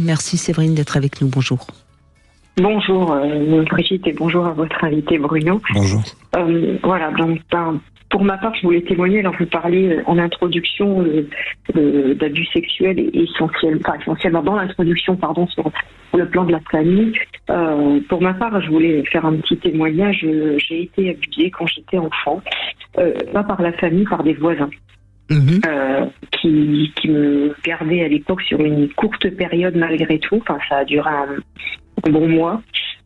Merci Séverine d'être avec nous. Bonjour. Bonjour Brigitte et bonjour à votre invité Bruno. Bonjour. Voilà, donc pour ma part, je voulais témoigner. Alors, vous parliez en introduction d'abus sexuels et essentiellement dans l'introduction, sur le plan de la famille. Pour ma part, je voulais faire un petit témoignage. J'ai été abusée quand j'étais enfant, pas par la famille, par des voisins. Qui me gardaient à l'époque sur une courte période malgré tout. Enfin, ça a duré un bon mois.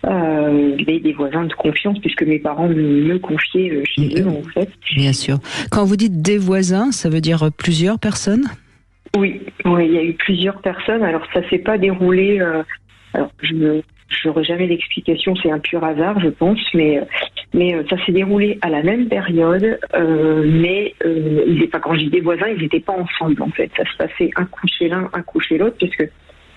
Des voisins de confiance puisque mes parents me confiaient chez eux en fait. Bien sûr. Quand vous dites des voisins, ça veut dire plusieurs personnes ? Oui, il y a eu plusieurs personnes. Alors ça s'est pas déroulé. Alors je n'aurai jamais l'explication, c'est un pur hasard, je pense, mais ça s'est déroulé à la même période, mais quand je dis des voisins, ils n'étaient pas ensemble en fait. Ça se passait un coup chez l'un, un coup chez l'autre, puisque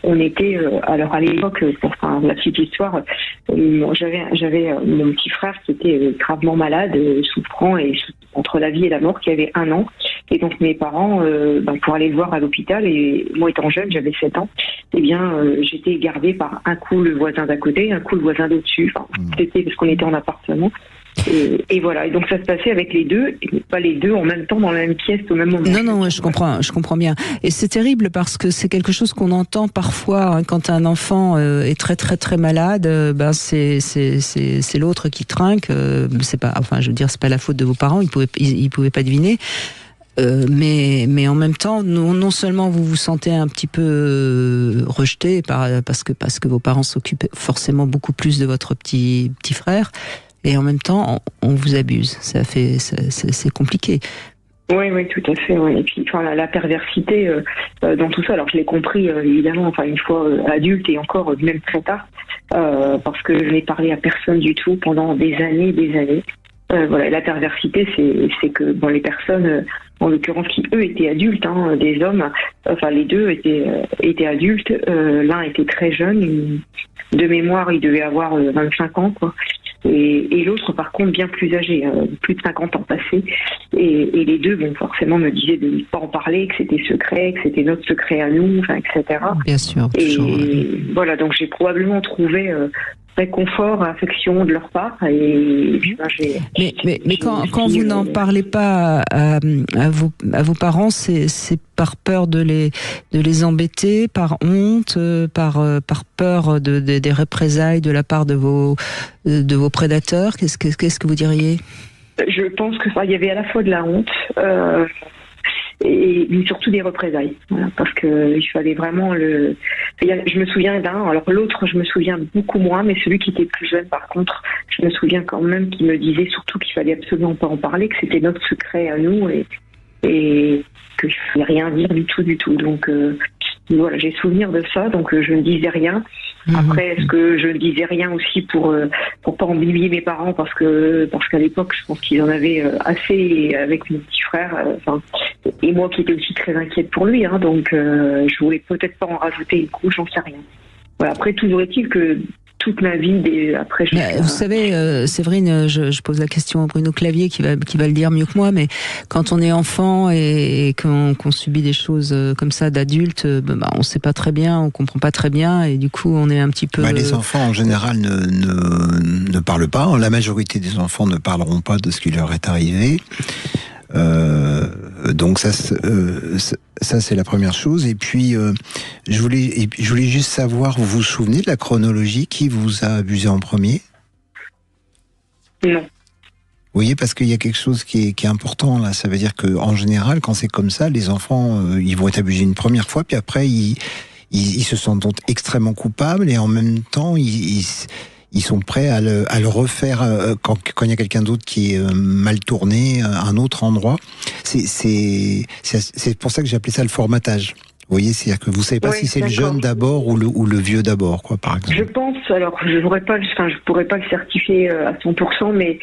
on était, alors à l'époque, pour la petite histoire, j'avais mon petit frère qui était gravement malade, souffrant et entre la vie et la mort, qui avait 1 an. Et donc mes parents, pour aller le voir à l'hôpital, et moi étant jeune, j'avais 7 ans, j'étais gardée par un coup le voisin d'à côté, un coup le voisin d'au-dessus. C'était parce qu'on était en appartement. Et voilà, et donc ça se passait avec les deux, et pas les deux en même temps dans la même pièce au même moment. Non, je comprends bien. Et c'est terrible parce que c'est quelque chose qu'on entend parfois quand un enfant est très très très malade. C'est l'autre qui trinque. C'est pas la faute de vos parents. Ils pouvaient pas deviner. Mais en même temps, non seulement vous vous sentez un petit peu rejeté parce que vos parents s'occupent forcément beaucoup plus de votre petit frère. Et en même temps, on vous abuse. C'est compliqué. Oui, tout à fait. Ouais. Et puis, la perversité dans tout ça. Alors, je l'ai compris évidemment. Une fois adulte et encore même très tard, parce que je n'ai parlé à personne du tout pendant des années, Voilà, la perversité, c'est que les personnes, en l'occurrence, qui eux étaient adultes, des hommes, les deux étaient adultes. L'un était très jeune, de mémoire, il devait avoir 25 ans, quoi. Et l'autre, par contre, bien plus âgé, plus de 50 ans passés. Et les deux, forcément, me disaient de ne pas en parler, que c'était secret, que c'était notre secret à nous, etc. Bien sûr. Et voilà, donc j'ai probablement trouvé réconfort, affection de leur part. Et mais quand vous n'en parlez pas à vos parents, c'est par peur de les embêter, par honte, par peur des représailles de la part de vos prédateurs. Qu'est-ce que vous diriez ? Je pense que il y avait à la fois de la honte et surtout des représailles, voilà, parce que il fallait vraiment je me souviens d'un, alors l'autre je me souviens beaucoup moins, mais celui qui était plus jeune par contre, je me souviens quand même qu'il me disait surtout qu'il fallait absolument pas en parler, que c'était notre secret à nous et que je ne fallait rien dire du tout. Donc voilà, j'ai souvenir de ça, donc je ne disais rien. Après, est-ce que je ne disais rien aussi pour pas embrouiller mes parents, parce qu'à l'époque, je pense qu'ils en avaient assez avec mon petit frère, et moi qui étais aussi très inquiète pour lui, donc je voulais peut-être pas en rajouter une couche, j'en sais rien. Voilà, après, toujours est-il que toute ma vie, après... Vous savez, Séverine, je pose la question à Bruno Clavier qui va le dire mieux que moi, mais quand on est enfant et qu'on subit des choses comme ça d'adultes, on sait pas très bien, on comprend pas très bien, et du coup on est un petit peu... Les enfants en général ne parlent pas, la majorité des enfants ne parleront pas de ce qui leur est arrivé. Donc ça c'est la première chose. Et puis je voulais juste savoir, vous vous souvenez de la chronologie, qui vous a abusé en premier ? Non. Vous voyez, parce qu'il y a quelque chose qui est important là. Ça veut dire que en général, quand c'est comme ça, les enfants ils vont être abusés une première fois, puis après ils se sentent extrêmement coupables, et en même temps ils sont prêts à le refaire quand il y a quelqu'un d'autre qui est mal tourné à un autre endroit. C'est pour ça que j'ai appelé ça le formatage. Vous voyez, c'est-à-dire que vous savez pas si c'est le jeune d'abord ou le vieux d'abord, par exemple. Je pense, alors je pourrais pas le certifier à 100%, mais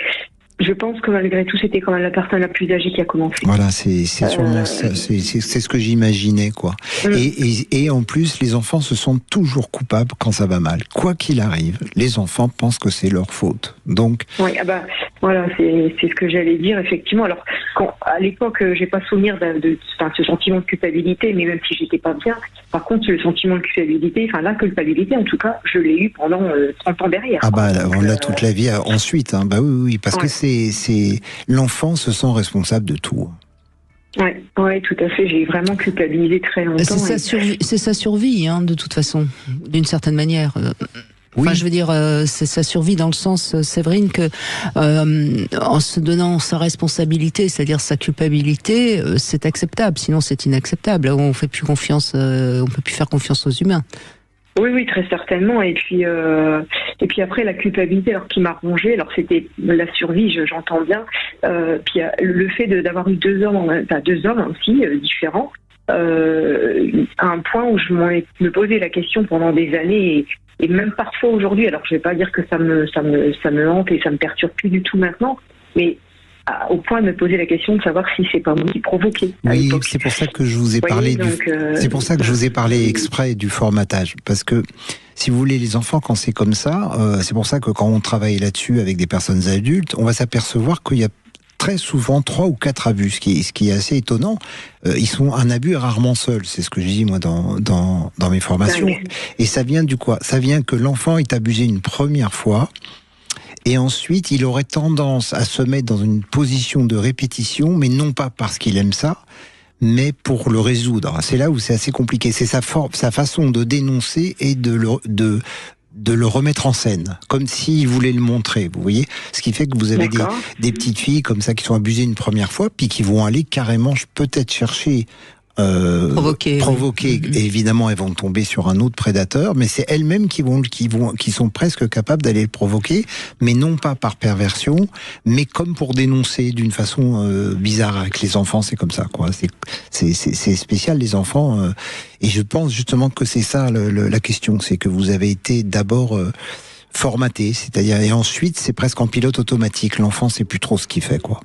Je pense que malgré tout, c'était quand même la personne la plus âgée qui a commencé. Voilà, c'est sûrement ça, c'est ce que j'imaginais, quoi. Et en plus, les enfants se sentent toujours coupables quand ça va mal. Quoi qu'il arrive, les enfants pensent que c'est leur faute. Donc. Oui, voilà, c'est ce que j'allais dire, effectivement. Alors, à l'époque, j'ai pas souvenir de ce sentiment de culpabilité, mais même si j'étais pas bien, par contre, le sentiment de culpabilité, la culpabilité, en tout cas, je l'ai eu pendant 30 ans derrière. On l'a toute la vie ensuite, hein. Oui, parce que c'est l'enfant se sent responsable de tout. Oui, tout à fait. J'ai vraiment culpabilisé très longtemps. C'est sa survie, hein, de toute façon, d'une certaine manière. Oui. Je veux dire, c'est sa survie dans le sens, Séverine, que en se donnant sa responsabilité, c'est-à-dire sa culpabilité, c'est acceptable. Sinon, c'est inacceptable. On fait plus confiance, on peut plus faire confiance aux humains. Oui, très certainement. Et puis après, la culpabilité, alors qui m'a rongée, alors c'était la survie, j'entends bien. Puis le fait d'avoir eu deux hommes aussi différents, à un point où je me posais la question pendant des années. Et même parfois aujourd'hui, alors je vais pas dire que ça me hante et ça me perturbe plus du tout maintenant, mais au point de me poser la question de savoir si c'est pas moi qui provoquais. Oui, c'est pour ça que je vous ai parlé c'est pour ça que je vous ai parlé exprès du formatage, parce que si vous voulez, les enfants, quand c'est comme ça, c'est pour ça que quand on travaille là-dessus avec des personnes adultes, on va s'apercevoir qu'il y a très souvent 3 ou 4 abus, ce qui est assez étonnant. Un abus est rarement seul, c'est ce que je dis moi dans mes formations. Et ça vient du quoi ? Ça vient que l'enfant est abusé une première fois, et ensuite il aurait tendance à se mettre dans une position de répétition, mais non pas parce qu'il aime ça, mais pour le résoudre. C'est là où c'est assez compliqué. C'est sa façon de dénoncer et de le remettre en scène, comme s'il voulait le montrer, vous voyez. Ce qui fait que vous avez des petites filles comme ça qui sont abusées une première fois, puis qui vont aller carrément peut-être chercher provoquer. Et évidemment, elles vont tomber sur un autre prédateur, mais c'est elles-mêmes qui sont presque capables d'aller le provoquer, mais non pas par perversion, mais comme pour dénoncer d'une façon bizarre. Avec les enfants, c'est comme ça, quoi. C'est spécial, les enfants. Et je pense justement que c'est ça la question, c'est que vous avez été d'abord formaté, c'est-à-dire, et ensuite c'est presque en pilote automatique. L'enfant sait plus trop ce qu'il fait, quoi.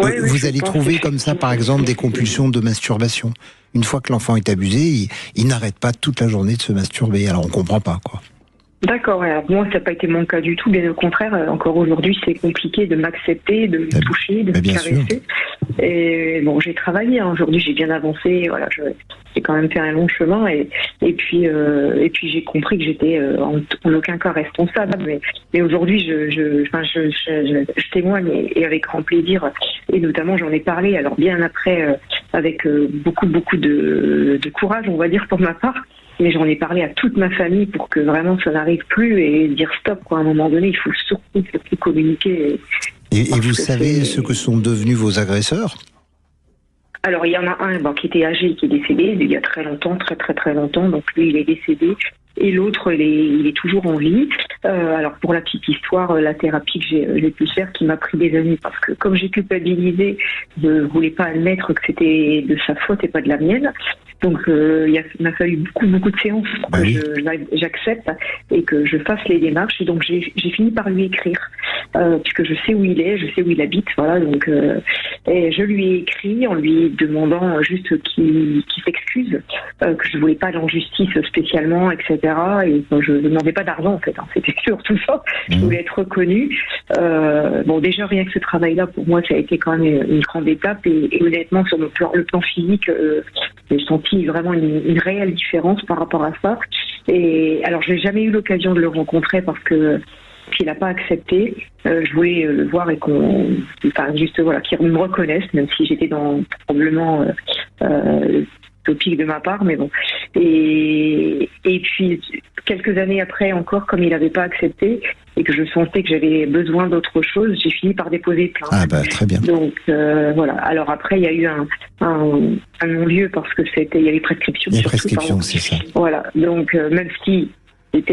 Vous allez trouver comme ça, par exemple, des compulsions de masturbation. Une fois que l'enfant est abusé, il n'arrête pas toute la journée de se masturber. Alors on comprend pas, quoi. D'accord, alors moi ça n'a pas été mon cas du tout, bien au contraire, encore aujourd'hui c'est compliqué de m'accepter, de me toucher, de me caresser. Sûr. Et bon, j'ai travaillé, aujourd'hui j'ai bien avancé, voilà, j'ai quand même fait un long chemin et puis j'ai compris que j'étais en aucun cas responsable, mais aujourd'hui je témoigne et avec grand plaisir, et notamment j'en ai parlé, alors bien après avec beaucoup de courage, on va dire, pour ma part. Mais j'en ai parlé à toute ma famille pour que vraiment ça n'arrive plus et dire stop, quoi. À un moment donné, il faut surtout plus communiquer. Et vous savez ce que sont devenus vos agresseurs ? Alors, il y en a un qui était âgé et qui est décédé il y a très longtemps, très longtemps. Donc lui, il est décédé. Et l'autre, il est toujours en vie. Alors, pour la petite histoire, la thérapie que j'ai pu faire, qui m'a pris des années, parce que comme j'ai culpabilisé, je ne voulais pas admettre que c'était de sa faute et pas de la mienne. Donc, il m'a fallu beaucoup de séances pour que j'accepte et que je fasse les démarches. Et donc, j'ai fini par lui écrire, puisque je sais où il est, je sais où il habite. Voilà, donc, et je lui ai écrit en lui demandant juste qu'il s'excuse, que je voulais pas aller en justice spécialement, etc. Et je ne demandais pas d'argent, en fait. Hein, c'était surtout ça. Je voulais être reconnue. Bon, déjà, rien que ce travail-là, pour moi, ça a été quand même une grande étape. Et honnêtement, sur le plan physique, j'ai senti vraiment une réelle différence par rapport à ça. Et alors, je n'ai jamais eu l'occasion de le rencontrer parce que qu'il n'a pas accepté. Je voulais le voir et qu'il me reconnaisse, même si j'étais dans probablement topique de ma part, mais bon. Et puis quelques années après encore, comme il n'avait pas accepté et que je sentais que j'avais besoin d'autre chose, j'ai fini par déposer plainte. Ah bah très bien. Donc voilà. Alors après, il y a eu un non-lieu parce que il y avait prescription. Les prescriptions, c'est ça. Voilà. Donc même si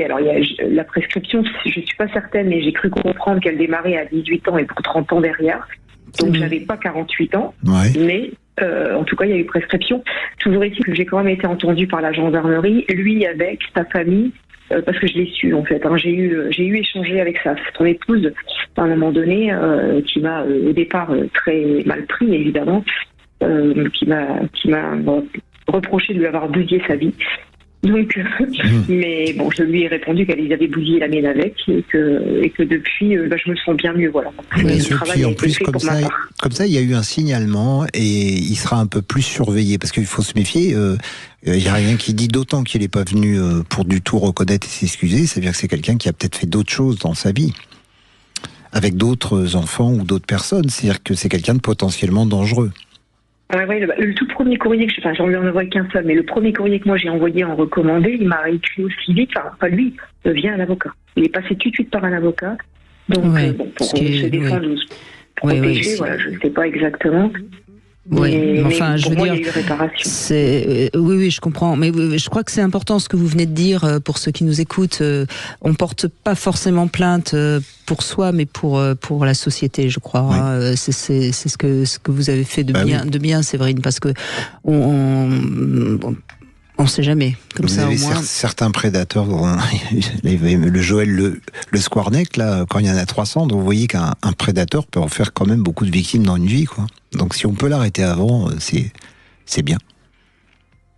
alors il y a la prescription, je suis pas certaine, mais j'ai cru comprendre qu'elle démarrait à 18 ans et pour 30 ans derrière. Donc j'avais pas 48 ans, mais en tout cas il y a eu prescription. Toujours est-il que j'ai quand même été entendue par la gendarmerie, lui avec sa famille, parce que je l'ai su en fait. Hein. J'ai eu échangé avec son épouse à un moment donné, qui m'a au départ très mal pris, évidemment, qui m'a reproché de lui avoir bousillé sa vie. Donc, mais bon, je lui ai répondu qu'elle avait bousillé la mienne avec, et que depuis, je me sens bien mieux, voilà. Bien sûr, puis en plus, comme ça, il y a eu un signalement et il sera un peu plus surveillé, parce qu'il faut se méfier. Il n'y a rien qui dit, d'autant qu'il n'est pas venu pour du tout reconnaître et s'excuser, ça veut dire que c'est quelqu'un qui a peut-être fait d'autres choses dans sa vie, avec d'autres enfants ou d'autres personnes. C'est-à-dire que c'est quelqu'un de potentiellement dangereux. Ouais, le tout premier courrier que j'en lui en envoie qu'un seul, mais le premier courrier que moi j'ai envoyé en recommandé, il m'a écrit aussi vite, pas lui, vient un avocat. Il est passé tout de suite par un avocat, donc pour se défendre, protéger, voilà, je ne sais pas exactement. Oui, mais enfin, je veux dire, oui, je comprends, mais je crois que c'est important ce que vous venez de dire pour ceux qui nous écoutent. On porte pas forcément plainte pour soi, mais pour la société, je crois. Oui. Hein. C'est ce que vous avez fait de bien, Séverine, parce que on sait jamais. Comme vous ça, avez au moins. Certains prédateurs, le Joël le Squarneck, là, quand il y en a 300, donc vous voyez qu'un prédateur peut en faire quand même beaucoup de victimes dans une vie, quoi. Donc si on peut l'arrêter avant, c'est bien.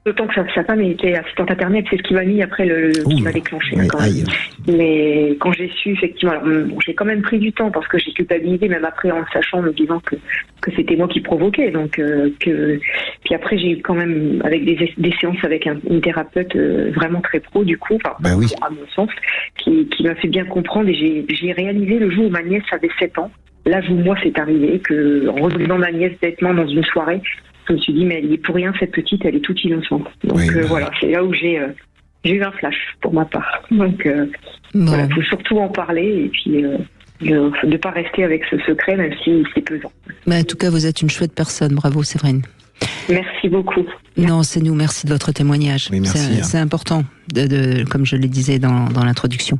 D'autant que sa femme était assistante Internet, c'est ce qui m'a mis après qui m'a déclenché. Mais quand j'ai su, effectivement, alors, j'ai quand même pris du temps parce que j'ai culpabilisé, même après en le sachant, me disant que c'était moi qui provoquais. Donc, puis après, j'ai eu quand même, avec des séances avec une thérapeute vraiment très pro, du coup, à mon sens, qui m'a fait bien comprendre, et j'ai réalisé le jour où ma nièce avait 7 ans. Là où moi, c'est arrivé, en redevenant ma nièce bêtement dans une soirée, je me suis dit, mais elle est pour rien, cette petite, elle est toute innocente. Donc voilà, c'est là où j'ai eu un flash pour ma part. Donc voilà, il faut surtout en parler et puis de ne pas rester avec ce secret, même si c'est pesant. Mais en tout cas, vous êtes une chouette personne. Bravo, Séverine. Merci beaucoup. Non, c'est nous. Merci de votre témoignage. Oui, merci. C'est important, comme je le disais dans l'introduction.